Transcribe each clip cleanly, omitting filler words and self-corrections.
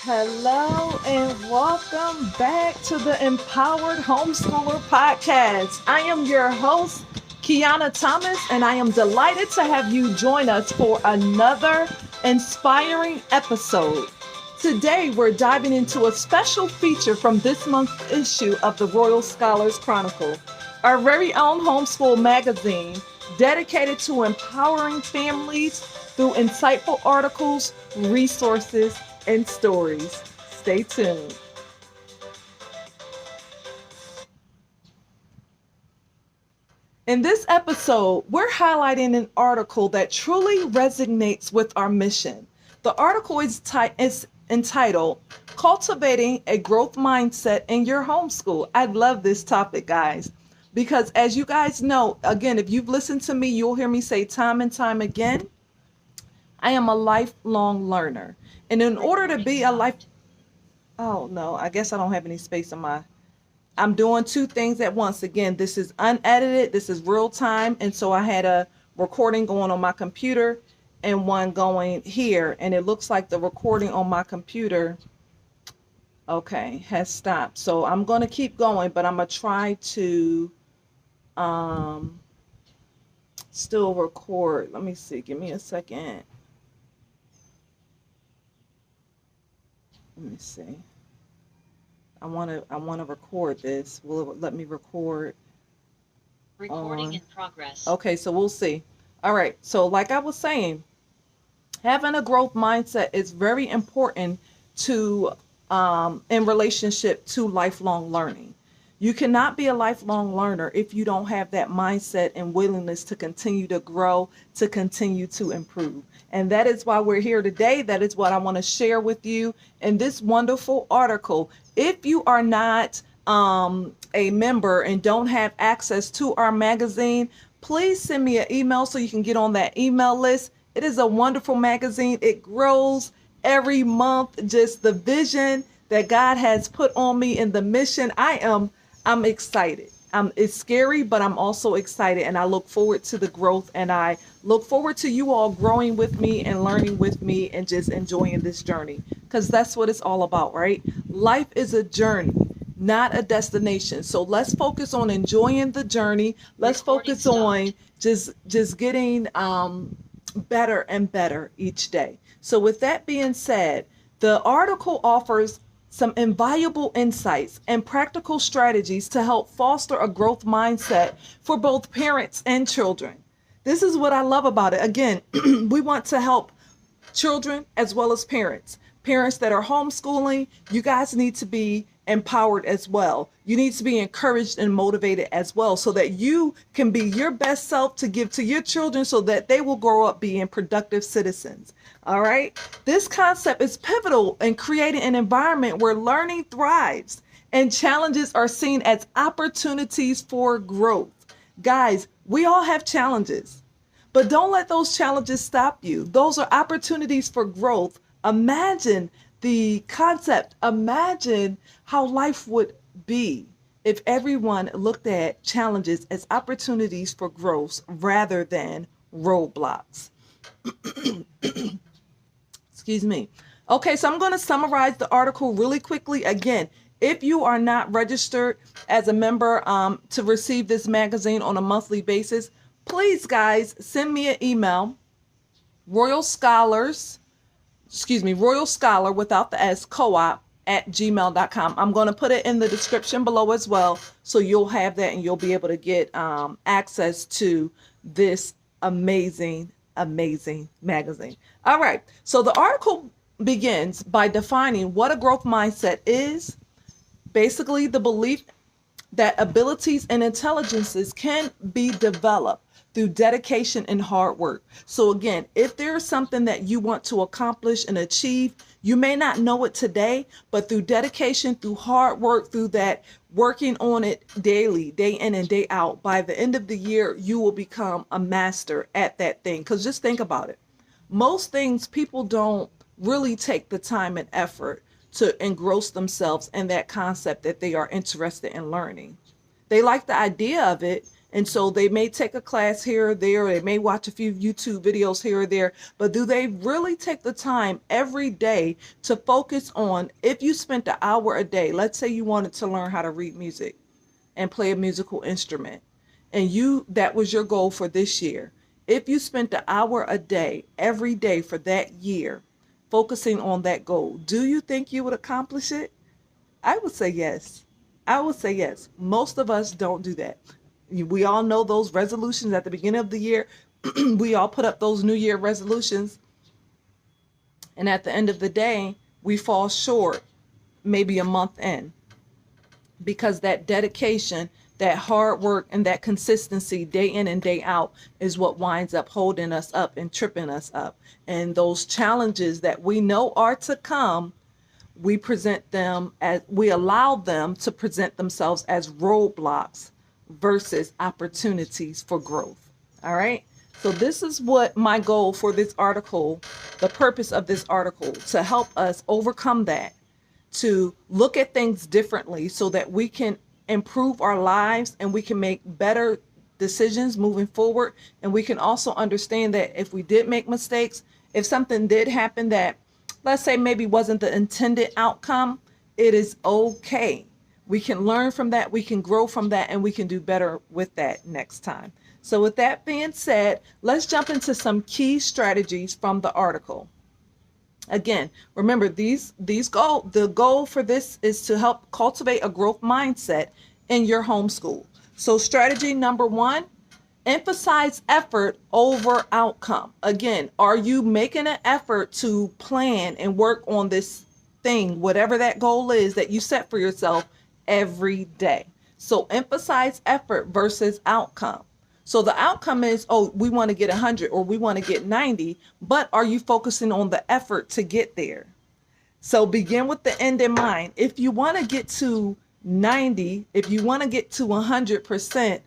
Hello and welcome back to the Empowered Homeschooler Podcast. I am your host, Kiana Thomas, and I am delighted to have you join us for another inspiring episode. Today, we're diving into a special feature from this month's issue of the Royal Scholars Chronicle, our very own homeschool magazine dedicated to empowering families through insightful articles, resources, and stories. Stay tuned. In this episode, we're highlighting an article that truly resonates with our mission. The article is entitled Cultivating a Growth Mindset in Your Homeschool. I love this topic, guys, because as you guys know, again, if you've listened to me, you'll hear me say time and time again, I am a lifelong learner. And in order to be a oh no, I guess I don't have any space on I'm doing two things at once. Again, this is unedited, this is real time. And so I had a recording going on my computer and one going here. And it looks like the recording on my computer, okay, has stopped. So I'm going to keep going, but I'm going to try to still record. Let me see. Give me a second. Let me see. I want to record this. Will it let me record? Recording in progress. Okay, so we'll see. All right. So like I was saying, having a growth mindset is very important to in relationship to lifelong learning. You cannot be a lifelong learner if you don't have that mindset and willingness to continue to grow, to continue to improve. And that is why we're here today. That is what I want to share with you in this wonderful article. If you are not a member and don't have access to our magazine, please send me an email so you can get on that email list. It is a wonderful magazine. It grows every month. Just the vision that God has put on me and the mission. I'm excited. It's scary, but I'm also excited, and I look forward to the growth, and I look forward to you all growing with me and learning with me and just enjoying this journey, because that's what it's all about, right? Life is a journey, not a destination. So let's focus on enjoying the journey. Let's focus on just getting better and better each day. So with that being said, the article offers some invaluable insights and practical strategies to help foster a growth mindset for both parents and children. This is what I love about it. Again, we want to help children as well as parents. Parents that are homeschooling, you guys need to be empowered as well. You need to be encouraged and motivated as well so that you can be your best self to give to your children so that they will grow up being productive citizens. All right. This concept is pivotal in creating an environment where learning thrives and challenges are seen as opportunities for growth. Guys, we all have challenges, but don't let those challenges stop you. Those are opportunities for growth. Imagine the concept. Imagine how life would be if everyone looked at challenges as opportunities for growth rather than roadblocks. Excuse me. Okay, so I'm going to summarize the article really quickly. Again, if you are not registered as a member to receive this magazine on a monthly basis, please, guys, send me an email, Royal Scholar without the S, co-op @gmail.com. I'm going to put it in the description below as well, so you'll have that and you'll be able to get access to this amazing magazine. All right. So the article begins by defining what a growth mindset is. Basically, the belief that abilities and intelligences can be developed through dedication and hard work. So again, if there is something that you want to accomplish and achieve, you may not know it today, but through dedication, through hard work, through that working on it daily, day in and day out, by the end of the year, you will become a master at that thing. Because just think about it. Most things people don't really take the time and effort to engross themselves in that concept that they are interested in learning. They like the idea of it And so they may take a class here or there, or they may watch a few YouTube videos here or there, but do they really take the time every day to focus on, if you spent an hour a day, let's say you wanted to learn how to read music and play a musical instrument, and that was your goal for this year. If you spent an hour a day, every day for that year, focusing on that goal, do you think you would accomplish it? I would say yes. I would say yes. Most of us don't do that. We all know those resolutions at the beginning of the year. We all put up those New Year resolutions. And at the end of the day, we fall short maybe a month in, because that dedication, that hard work, and that consistency day in and day out is what winds up holding us up and tripping us up. And those challenges that we know are to come, we allow them to present themselves as roadblocks versus opportunities for growth. All right. So this is what my goal for this article, the purpose of this article, to help us overcome that, to look at things differently so that we can improve our lives and we can make better decisions moving forward. And we can also understand that if we did make mistakes, if something did happen that, let's say, maybe wasn't the intended outcome, it is okay. We can learn from that, we can grow from that, and we can do better with that next time. So with that being said, let's jump into some key strategies from the article. Again, remember, the goal for this is to help cultivate a growth mindset in your homeschool. So strategy number 1, emphasize effort over outcome. Again, are you making an effort to plan and work on this thing, whatever that goal is that you set for yourself every day? So emphasize effort versus outcome. So the outcome is, we want to get 100 or we want to get 90, but are you focusing on the effort to get there? So begin with the end in mind. If you want to get to 90, if you want to get to 100%,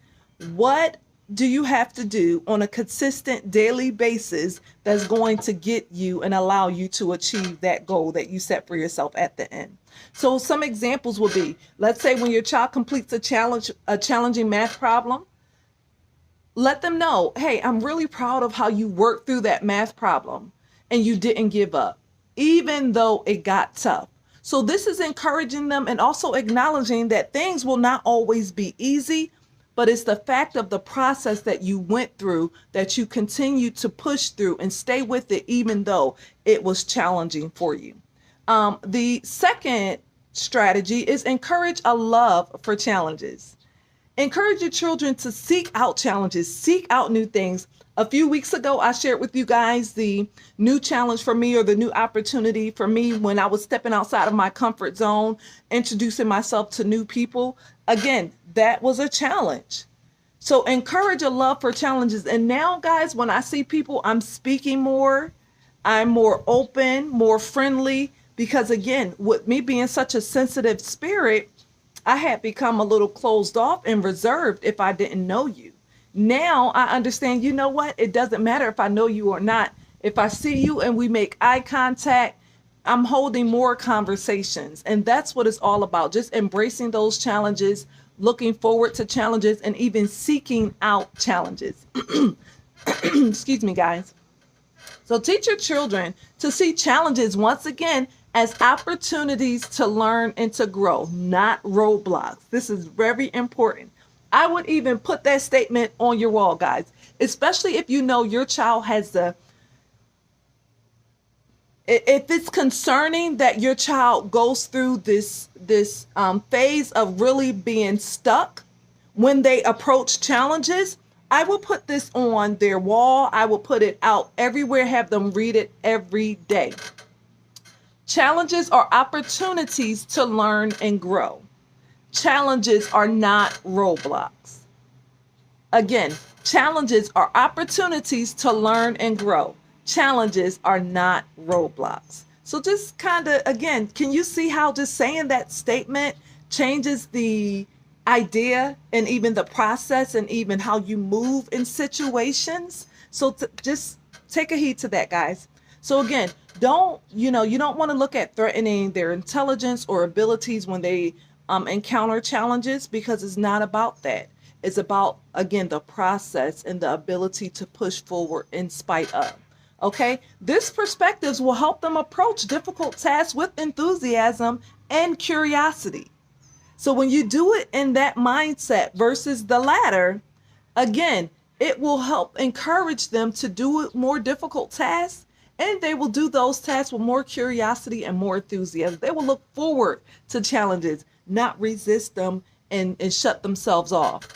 what do you have to do on a consistent daily basis that's going to get you and allow you to achieve that goal that you set for yourself at the end? So some examples will be, let's say when your child completes a challenging math problem, let them know, hey, I'm really proud of how you worked through that math problem and you didn't give up, even though it got tough. So this is encouraging them and also acknowledging that things will not always be easy, but it's the fact of the process that you went through that you continue to push through and stay with it, even though it was challenging for you. The second strategy is encourage a love for challenges. Encourage your children to seek out challenges, seek out new things. A few weeks ago, I shared with you guys the new challenge for me, or the new opportunity for me when I was stepping outside of my comfort zone, introducing myself to new people. Again, that was a challenge. So encourage a love for challenges. And now, guys, when I see people, I'm speaking more, I'm more open, more friendly, because again, with me being such a sensitive spirit, I had become a little closed off and reserved if I didn't know you. Now I understand, you know what? It doesn't matter if I know you or not. If I see you and we make eye contact, I'm holding more conversations. And that's what it's all about. Just embracing those challenges, looking forward to challenges, and even seeking out challenges. Excuse me, guys. So teach your children to see challenges, once again, as opportunities to learn and to grow, not roadblocks. This is very important. I would even put that statement on your wall, guys, especially if you know your child has if it's concerning that your child goes through this phase of really being stuck when they approach challenges, I will put this on their wall. I will put it out everywhere, have them read it every day. Challenges are opportunities to learn and grow. Challenges are not roadblocks. Again, challenges are opportunities to learn and grow. Challenges are not roadblocks. So just kind of, again, can you see how just saying that statement changes the idea and even the process and even how you move in situations? So just take a heed to that, guys. So again, you don't want to look at threatening their intelligence or abilities when they encounter challenges, because it's not about that. It's about, again, the process and the ability to push forward in spite of. Okay, this perspectives will help them approach difficult tasks with enthusiasm and curiosity. So when you do it in that mindset versus the latter, again, it will help encourage them to do more difficult tasks, and they will do those tasks with more curiosity and more enthusiasm. They will look forward to challenges, not resist them and shut themselves off.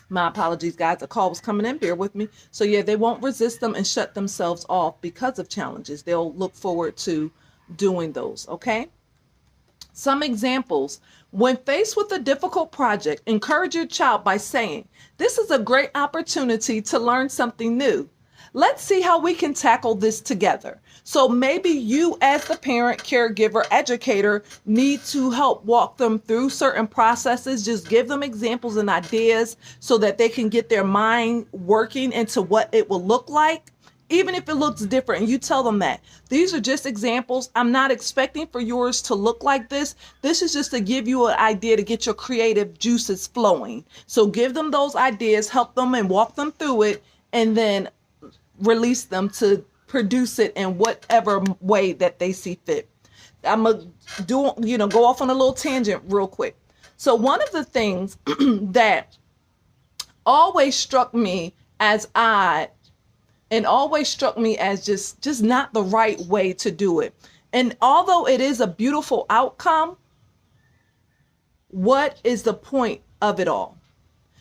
My apologies, guys. A call was coming in. Bear with me. So yeah, they won't resist them and shut themselves off because of challenges. They'll look forward to doing those. Okay. Some examples. When faced with a difficult project, encourage your child by saying, "This is a great opportunity to learn something new. Let's see how we can tackle this together." So maybe you as the parent, caregiver, educator need to help walk them through certain processes. Just give them examples and ideas so that they can get their mind working into what it will look like. Even if it looks different, and you tell them that these are just examples. I'm not expecting for yours to look like this. This is just to give you an idea to get your creative juices flowing. So give them those ideas, help them and walk them through it, and then release them to produce it in whatever way that they see fit. I'm going to go off on a little tangent real quick. So one of the things that always struck me as odd and always struck me as just not the right way to do it. And although it is a beautiful outcome, what is the point of it all?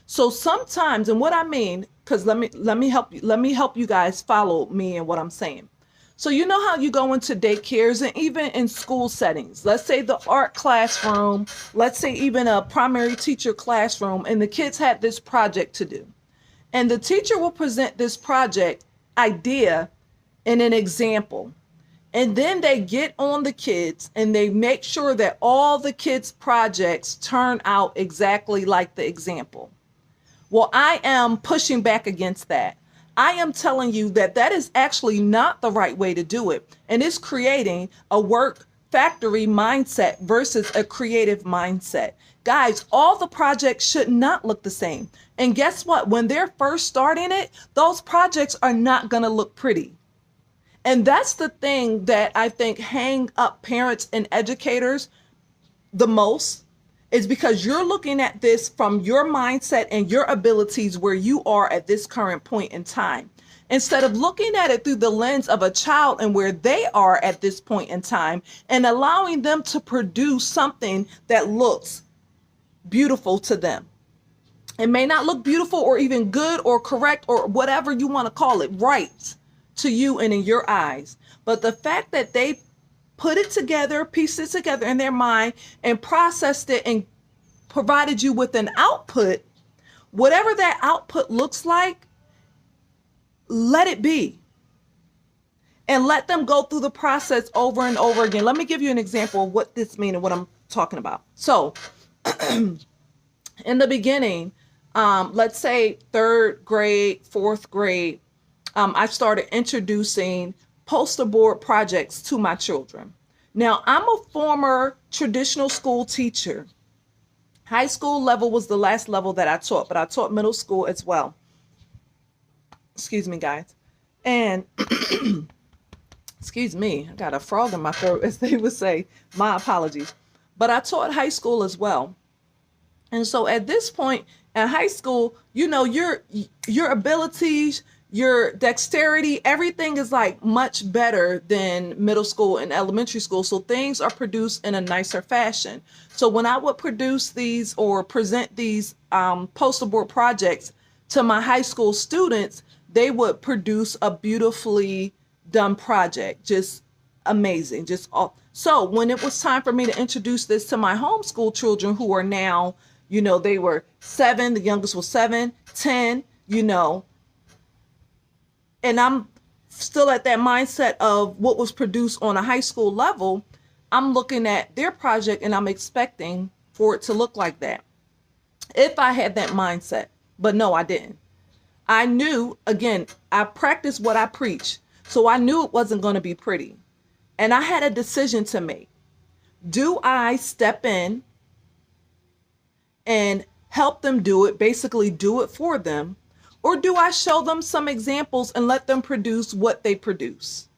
So sometimes, and what I mean, because let me help you guys follow me and what I'm saying. So you know how you go into daycares and even in school settings, let's say the art classroom, let's say even a primary teacher classroom, and the kids had this project to do. And the teacher will present this project idea in an example. And then they get on the kids and they make sure that all the kids' projects turn out exactly like the example. Well, I am pushing back against that. I am telling you that that is actually not the right way to do it. And it's creating a work factory mindset versus a creative mindset. Guys, all the projects should not look the same. And guess what? When they're first starting it, those projects are not going to look pretty. And that's the thing that I think hang up parents and educators the most, is because you're looking at this from your mindset and your abilities where you are at this current point in time, instead of looking at it through the lens of a child and where they are at this point in time and allowing them to produce something that looks beautiful to them. It may not look beautiful or even good or correct or whatever you want to call it, right to you and in your eyes. But the fact that they put it together, pieced it together in their mind and processed it and provided you with an output, whatever that output looks like, let it be. And let them go through the process over and over again. Let me give you an example of what this means and what I'm talking about. So in the beginning, let's say third grade, fourth grade, I started introducing poster board projects to my children. Now, I'm a former traditional school teacher. High school level was the last level that I taught, but I taught middle school as well. Excuse me, guys. And excuse me, I got a frog in my throat, as they would say. My apologies. But I taught high school as well. And so at this point in high school, you know, your abilities, your dexterity, everything is like much better than middle school and elementary school. So things are produced in a nicer fashion. So when I would produce these or present these poster board projects to my high school students, they would produce a beautifully done project. Just amazing. Just all. So when it was time for me to introduce this to my homeschool children, who are now, you know, they were 7, the youngest was 7, 10, you know, and I'm still at that mindset of what was produced on a high school level. I'm looking at their project and I'm expecting for it to look like that, if I had that mindset. But no, I didn't. I knew, again, I practiced what I preach. So I knew it wasn't going to be pretty. And I had a decision to make. Do I step in and help them do it, basically do it for them? Or do I show them some examples and let them produce what they produce?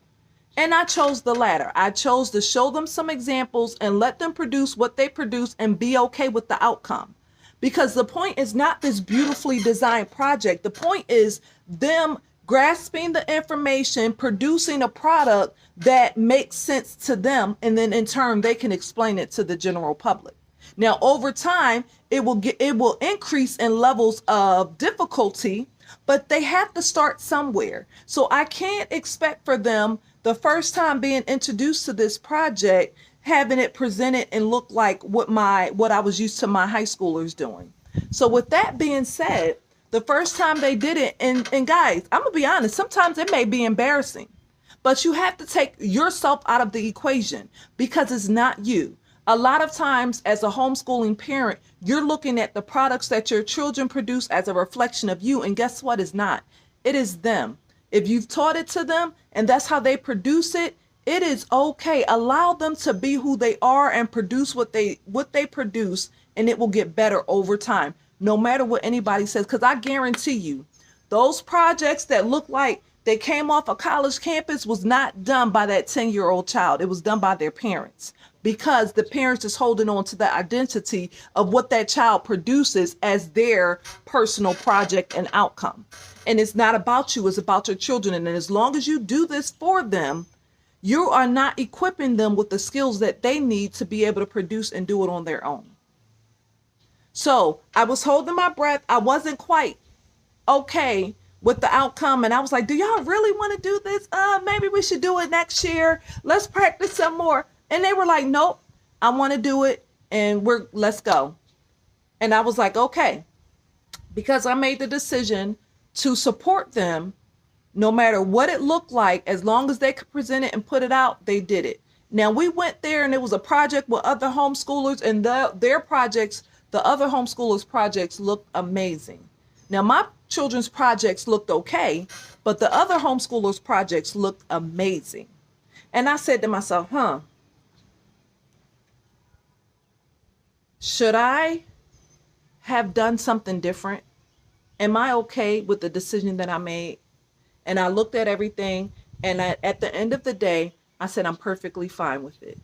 And I chose the latter. I chose to show them some examples and let them produce what they produce and be okay with the outcome. Because the point is not this beautifully designed project. The point is them grasping the information, producing a product that makes sense to them, and then in turn they can explain it to the general public. Now, over time, it will increase in levels of difficulty, but they have to start somewhere. So I can't expect for them the first time being introduced to this project, having it presented and look like what I was used to my high schoolers doing. So with that being said, the first time they did it, and guys, I'm gonna be honest, sometimes it may be embarrassing, but you have to take yourself out of the equation because it's not you. A lot of times as a homeschooling parent, you're looking at the products that your children produce as a reflection of you. And guess what? It's not. It is them. If you've taught it to them and that's how they produce it, it is okay. Allow them to be who they are and produce what they produce, and it will get better over time, no matter what anybody says. Because I guarantee you, those projects that look like they came off a college campus was not done by that 10-year-old child. It was done by their parents, because the parents is holding on to the identity of what that child produces as their personal project and outcome. And it's not about you, it's about your children. And as long as you do this for them, you are not equipping them with the skills that they need to be able to produce and do it on their own. So I was holding my breath. I wasn't quite okay with the outcome. And I was like, do y'all really want to do this? Maybe we should do it next year. Let's practice some more. And they were like, nope, I want to do it. And let's go. And I was like, okay, because I made the decision to support them, no matter what it looked like, as long as they could present it and put it out, they did it. Now we went there and it was a project with other homeschoolers, and their projects, the other homeschoolers' projects looked amazing. Now my children's projects looked okay, but the other homeschoolers' projects looked amazing. And I said to myself, should I have done something different? Am I okay with the decision that I made? And I looked at everything, and at the end of the day, I said, I'm perfectly fine with it.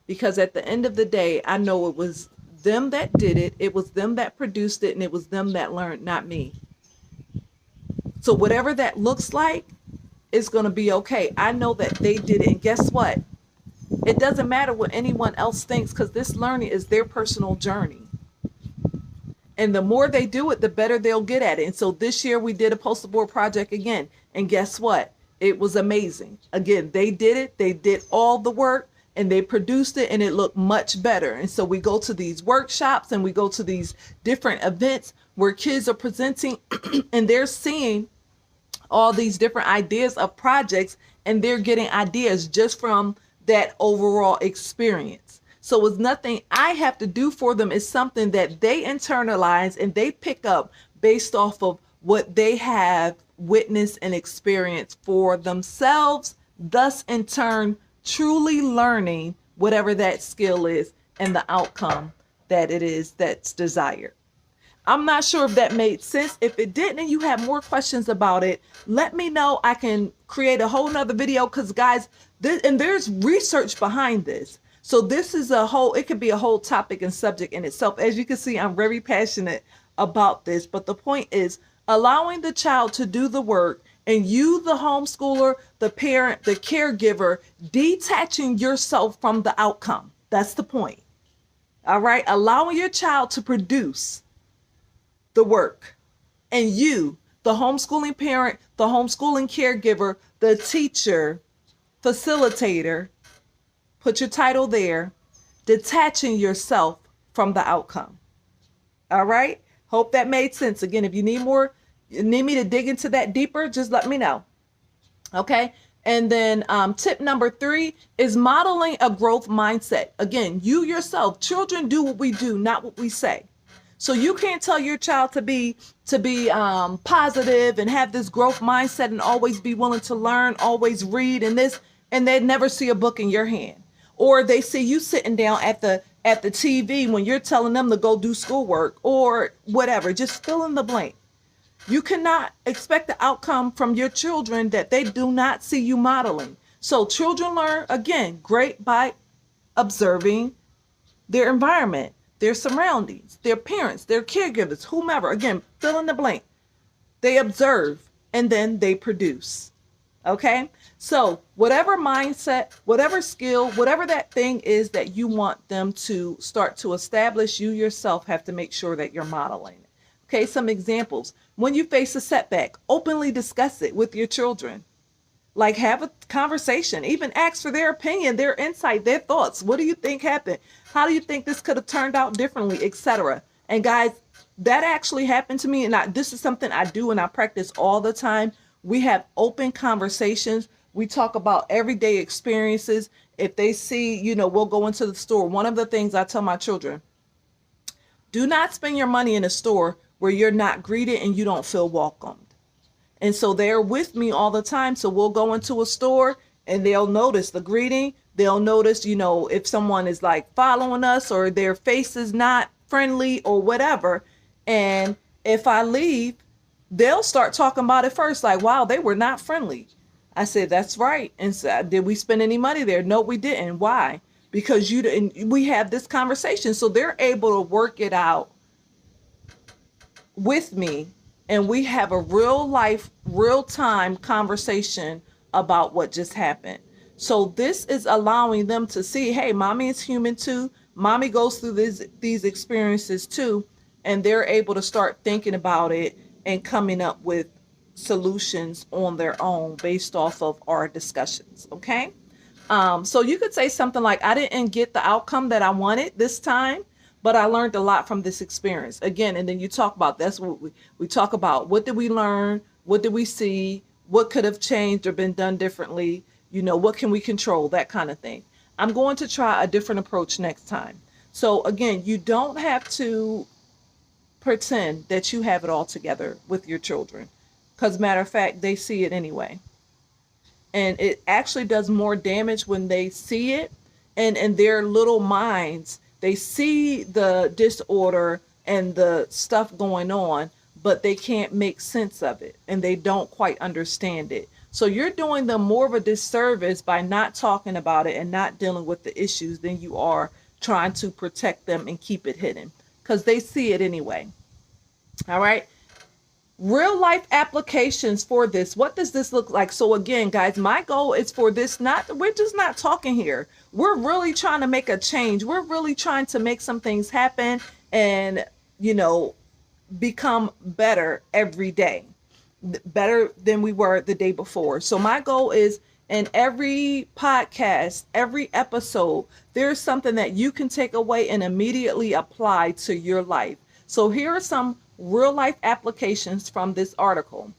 Because at the end of the day, I know it was them that did it. It was them that produced it, and it was them that learned, not me. So whatever that looks like, it's going to be okay. I know that they did it. And guess what? It doesn't matter what anyone else thinks, because this learning is their personal journey. And the more they do it, the better they'll get at it. And so this year we did a poster board project again. And guess what? It was amazing. Again, they did it. They did all the work and they produced it, and it looked much better. And so we go to these workshops and we go to these different events where kids are presenting and they're seeing all these different ideas of projects, and they're getting ideas just from that overall experience. So it's nothing I have to do for them. It's something that they internalize and they pick up based off of what they have witnessed and experienced for themselves, thus in turn truly learning whatever that skill is and the outcome that it is that's desired. I'm not sure if that made sense. If it didn't and you have more questions about it, let me know. I can create a whole nother video, because guys, there's research behind this. So this is it could be a whole topic and subject in itself. As you can see, I'm very passionate about this, but the point is allowing the child to do the work, and you, the homeschooler, the parent, the caregiver, detaching yourself from the outcome. That's the point. All right. Allowing your child to produce the work, and you, the homeschooling parent, the homeschooling caregiver, the teacher, facilitator, put your title there, detaching yourself from the outcome. All right. Hope that made sense. Again, if you need me to dig into that deeper, just let me know. Okay. And then tip number 3 is modeling a growth mindset. Again, you yourself, children do what we do, not what we say. So you can't tell your child to be positive and have this growth mindset and always be willing to learn, always read and this, and they never see a book in your hand. Or they see you sitting down at at the TV when you're telling them to go do schoolwork or whatever. Just fill in the blank. You cannot expect the outcome from your children that they do not see you modeling. So children learn, again, great by observing their environment, their surroundings, their parents, their caregivers, whomever. Again, fill in the blank. They observe and then they produce. Okay? So whatever mindset, whatever skill, whatever that thing is that you want them to start to establish, you yourself have to make sure that you're modeling it. Okay, some examples. When you face a setback, openly discuss it with your children. Like, have a conversation, even ask for their opinion, their insight, their thoughts. What do you think happened? How do you think this could have turned out differently, etc.? And guys, that actually happened to me. And this is something I do and I practice all the time. We have open conversations. We talk about everyday experiences. If they see, we'll go into the store. One of the things I tell my children, do not spend your money in a store where you're not greeted and you don't feel welcomed. And so they're with me all the time. So we'll go into a store and they'll notice the greeting. They'll notice, if someone is like following us or their face is not friendly or whatever. And if I leave, they'll start talking about it first. Like, wow, they were not friendly. I said, that's right. And so, did we spend any money there? No, we didn't. Why? Because we have this conversation. So they're able to work it out with me. And we have a real life, real time conversation about what just happened. So this is allowing them to see, hey, mommy is human too. Mommy goes through these experiences too. And they're able to start thinking about it and coming up with solutions on their own based off of our discussions. Okay. So you could say something like, I didn't get the outcome that I wanted this time, but I learned a lot from this experience. Again, and then you talk about, that's what we talk about. What did we learn? What did we see? What could have changed or been done differently? What can we control? That kind of thing. I'm going to try a different approach next time. So again, you don't have to pretend that you have it all together with your children. Because matter of fact, they see it anyway. And it actually does more damage when they see it and in their little minds. They see the disorder and the stuff going on, but they can't make sense of it and they don't quite understand it. So you're doing them more of a disservice by not talking about it and not dealing with the issues than you are trying to protect them and keep it hidden because they see it anyway. All right. Real life applications for this. What does this look like? So again, guys, my goal is for this, we're just not talking here. We're really trying to make a change. We're really trying to make some things happen and, become better every day, better than we were the day before. So my goal is in every podcast, every episode, there's something that you can take away and immediately apply to your life. So here are some real life applications from this article.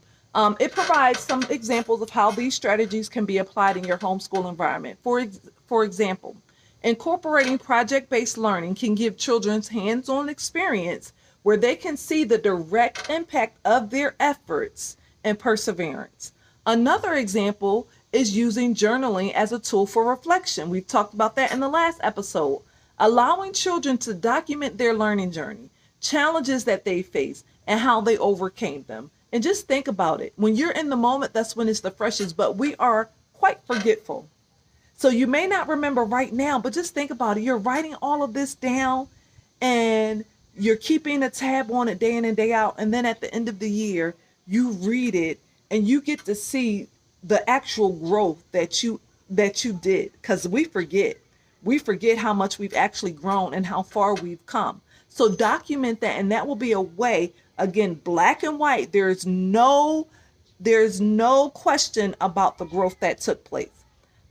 It provides some examples of how these strategies can be applied in your homeschool environment. For example, incorporating project-based learning can give children hands-on experience where they can see the direct impact of their efforts and perseverance. Another example is using journaling as a tool for reflection. We've talked about that in the last episode. Allowing children to document their learning journey, challenges that they face, and how they overcame them. And just think about it. When you're in the moment, that's when it's the freshest, but we are quite forgetful. So you may not remember right now, but just think about it. You're writing all of this down and you're keeping a tab on it day in and day out. And then at the end of the year, you read it and you get to see the actual growth that you did. Because we forget how much we've actually grown and how far we've come. So document that, and that will be a way, again, black and white. There's no question about the growth that took place.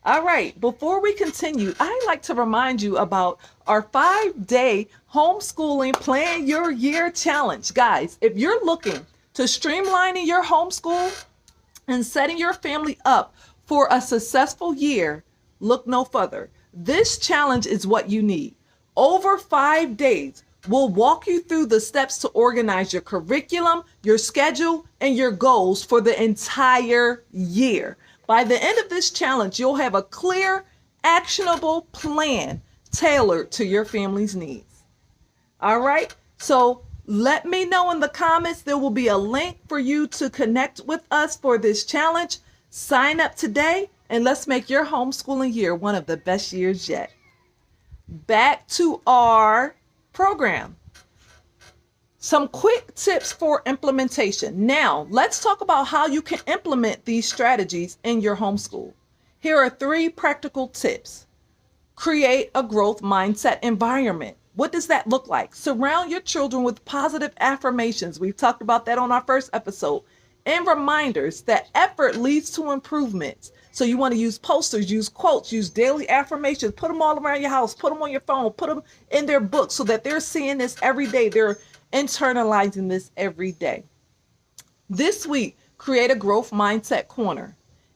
All right, before we continue, I'd like to remind you about our 5-day homeschooling Plan Your Year challenge. Guys, if you're looking to streamlining your homeschool and setting your family up for a successful year, look no further. This challenge is what you need. Over 5 days, we'll walk you through the steps to organize your curriculum, your schedule, and your goals for the entire year. By the end of this challenge, you'll have a clear, actionable plan tailored to your family's needs. All right. So let me know in the comments. There will be a link for you to connect with us for this challenge. Sign up today and let's make your homeschooling year one of the best years yet. Back to our program. Some quick tips for implementation. Now, let's talk about how you can implement these strategies in your homeschool. Here are 3 practical tips. Create a growth mindset environment. What does that look like? Surround your children with positive affirmations. We've talked about that on our first episode. And reminders that effort leads to improvements. So you want to use posters, use quotes, use daily affirmations, put them all around your house, put them on your phone, put them in their books so that they're seeing this every day. They're internalizing this every day. This week, create a growth mindset corner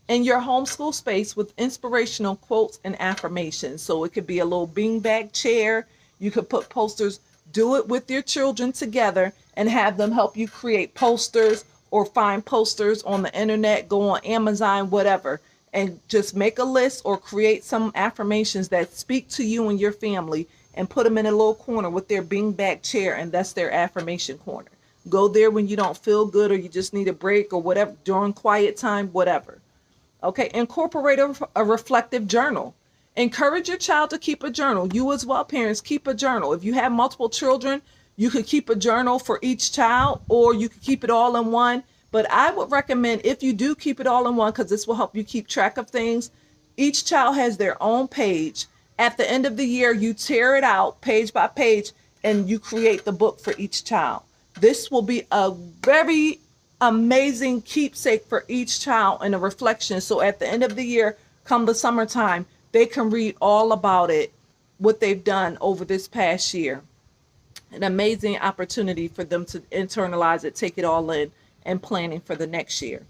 in your homeschool space with inspirational quotes and affirmations. So it could be a little beanbag chair. You could put posters, do it with your children together and have them help you create posters or find posters on the internet, go on Amazon, whatever, and just make a list or create some affirmations that speak to you and your family and put them in a little corner with their beanbag chair, and that's their affirmation corner. Go there when you don't feel good or you just need a break or whatever, during quiet time, whatever. Okay, incorporate a reflective journal. Encourage your child to keep a journal. You as well, parents, keep a journal. If you have multiple children, you could keep a journal for each child or you could keep it all in one. But I would recommend if you do keep it all in one, because this will help you keep track of things, each child has their own page. At the end of the year, you tear it out page by page and you create the book for each child. This will be a very amazing keepsake for each child and a reflection. So at the end of the year, come the summertime, they can read all about it, what they've done over this past year. An amazing opportunity for them to internalize it, take it all in, and planning for the next year.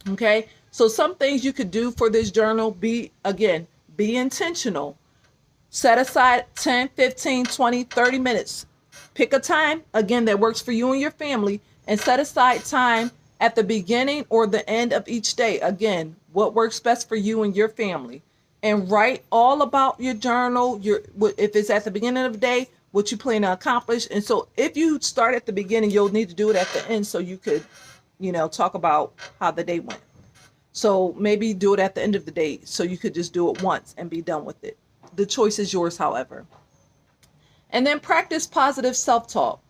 Okay, so some things you could do for this journal, be intentional. Set aside 10, 15, 20, 30 minutes. Pick a time, again, that works for you and your family, and set aside time at the beginning or the end of each day. Again, what works best for you and your family. And write all about your journal, if it's at the beginning of the day, what you plan to accomplish. And so if you start at the beginning, you'll need to do it at the end so you could, talk about how the day went. So maybe do it at the end of the day so you could just do it once and be done with it. The choice is yours, however. And then practice positive self-talk.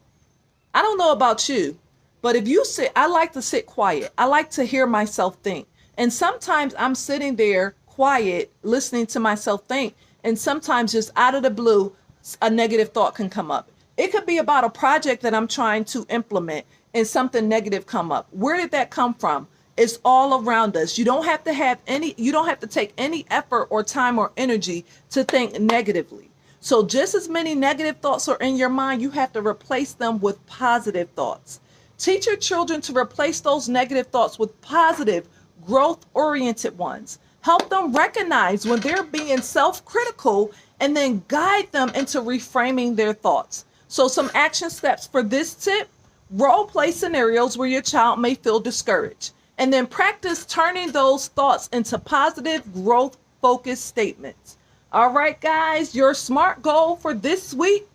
I don't know about you, but if you sit, I like to sit quiet. I like to hear myself think. And sometimes I'm sitting there quiet, listening to myself think. And sometimes just out of the blue, a negative thought can come up. It could be about a project that I'm trying to implement and something negative come up. Where did that come from? It's all around us. You don't have to take any effort or time or energy to think negatively. So just as many negative thoughts are in your mind, you have to replace them with positive thoughts. Teach your children to replace those negative thoughts with positive, growth-oriented ones. Help them recognize when they're being self-critical and then guide them into reframing their thoughts. So some action steps for this tip: role play scenarios where your child may feel discouraged. And then practice turning those thoughts into positive, growth-focused statements. All right, guys, your SMART goal for this week.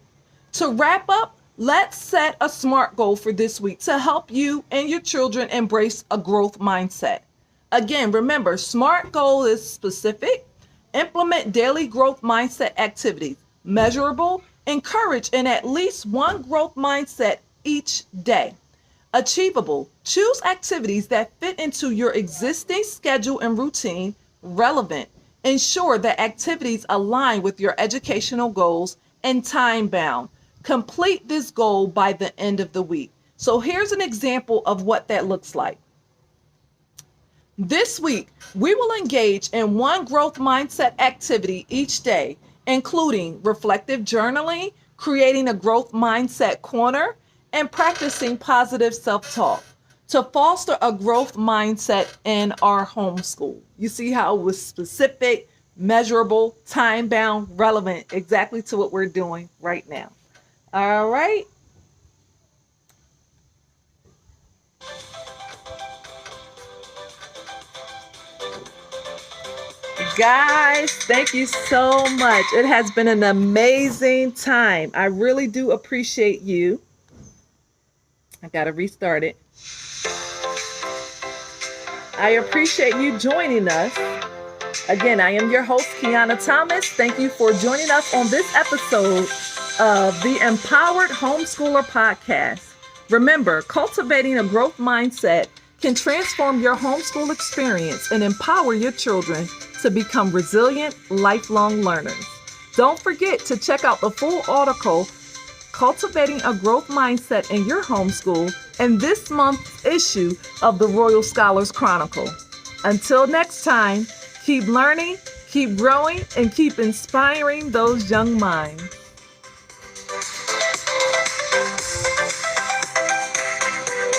To wrap up, let's set a SMART goal for this week to help you and your children embrace a growth mindset. Again, remember, SMART goal is specific, implement daily growth mindset activities, measurable, encourage in at least one growth mindset each day. Achievable, choose activities that fit into your existing schedule and routine. Relevant, ensure that activities align with your educational goals. And time bound, complete this goal by the end of the week. So here's an example of what that looks like. This week, we will engage in one growth mindset activity each day, including reflective journaling, creating a growth mindset corner, and practicing positive self-talk to foster a growth mindset in our homeschool. You see how it was specific, measurable, time-bound, relevant, exactly to what we're doing right now. All right. Guys, thank you so much. It has been an amazing time. I really do appreciate you. I got to restart it. I appreciate you joining us. Again, I am your host, Kiana Thomas. Thank you for joining us on this episode of the Empowered Homeschooler Podcast. Remember, cultivating a growth mindset can transform your homeschool experience and empower your children to become resilient, lifelong learners. Don't forget to check out the full article, Cultivating a Growth Mindset in Your Homeschool, in this month's issue of the Royal Scholars Chronicle. Until next time, keep learning, keep growing, and keep inspiring those young minds.